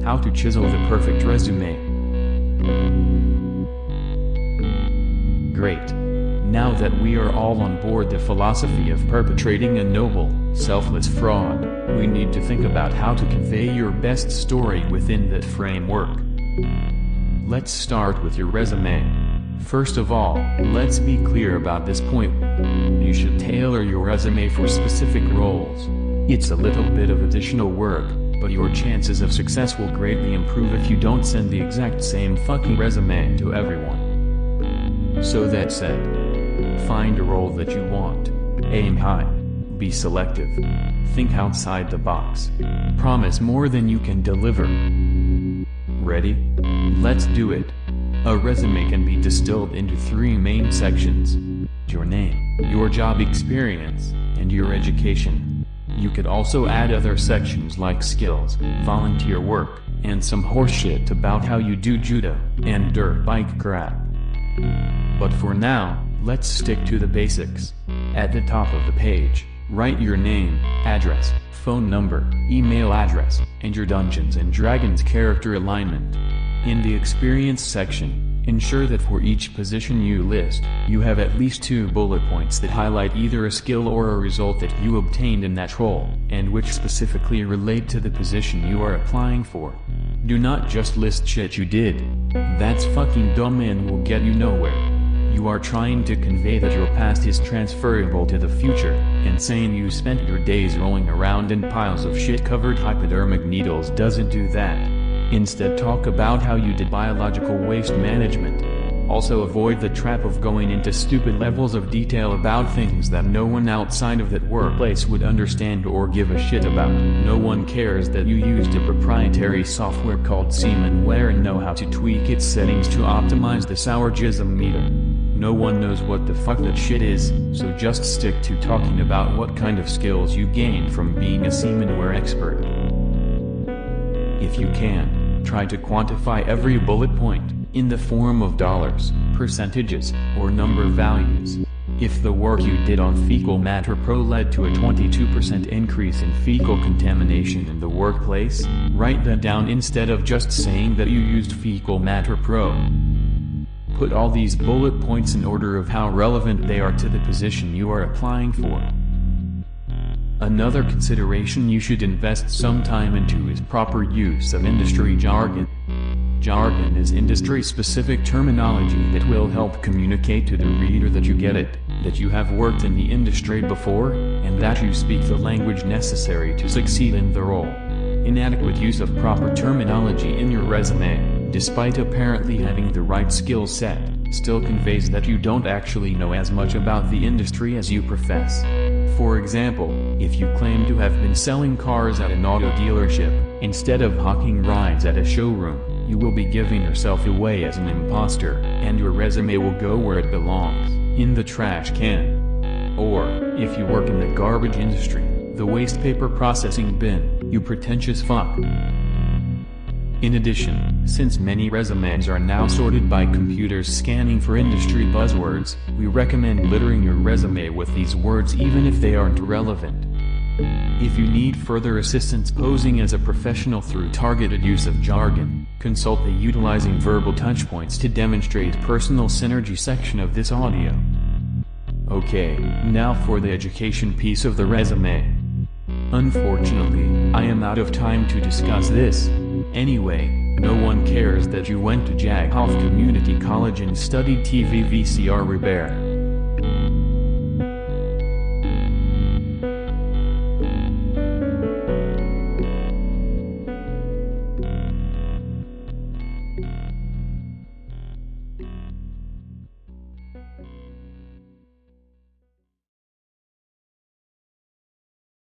How to chisel the perfect resume. Great. Now that we are all on board the philosophy of perpetrating a noble, selfless fraud, we need to think about how to convey your best story within that framework. Let's start with your resume. First of all, let's be clear about this point. You should tailor your resume for specific roles. It's a little bit of additional work, but your chances of success will greatly improve if you don't send the exact same fucking resume to everyone. So that said, find a role that you want. Aim high. Be selective. Think outside the box. Promise more than you can deliver. Ready? Let's do it. A resume can be distilled into 3 main sections: your name, your job experience, and your education. You could also add other sections like skills, volunteer work, and some horseshit about how you do judo and dirt bike crap. But for now, let's stick to the basics. At the top of the page, write your name, address, phone number, email address, and your Dungeons & Dragons character alignment. In the experience section, ensure that for each position you list, you have at least 2 bullet points that highlight either a skill or a result that you obtained in that role, and which specifically relate to the position you are applying for. Do not just list shit you did. That's fucking dumb and will get you nowhere. You are trying to convey that your past is transferable to the future, and saying you spent your days rolling around in piles of shit-covered hypodermic needles doesn't do that. Instead, talk about how you did biological waste management. Also avoid the trap of going into stupid levels of detail about things that no one outside of that workplace would understand or give a shit about. No one cares that you used a proprietary software called Seamanware and know how to tweak its settings to optimize the sour jism meter. No one knows what the fuck that shit is, so just stick to talking about what kind of skills you gained from being a Seamanware expert. If you can, try to quantify every bullet point, in the form of dollars, percentages, or number values. If the work you did on Fecal Matter Pro led to a 22% increase in fecal contamination in the workplace, write that down instead of just saying that you used Fecal Matter Pro. Put all these bullet points in order of how relevant they are to the position you are applying for. Another consideration you should invest some time into is proper use of industry jargon. Jargon is industry-specific terminology that will help communicate to the reader that you get it, that you have worked in the industry before, and that you speak the language necessary to succeed in the role. Inadequate use of proper terminology in your resume, despite apparently having the right skill set, still conveys that you don't actually know as much about the industry as you profess. For example, if you claim to have been selling cars at an auto dealership, instead of hawking rides at a showroom, you will be giving yourself away as an imposter, and your resume will go where it belongs, in the trash can. Or, if you work in the garbage industry, the waste paper processing bin, you pretentious fuck. In addition, since many resumes are now sorted by computers scanning for industry buzzwords, we recommend littering your resume with these words even if they aren't relevant. If you need further assistance posing as a professional through targeted use of jargon, consult the Utilizing Verbal Touchpoints to Demonstrate Personal Synergy section of this audio. Okay, now for the education piece of the resume. Unfortunately, I am out of time to discuss this. Anyway, no one cares that you went to Jaghoff Community College and studied TV VCR repair.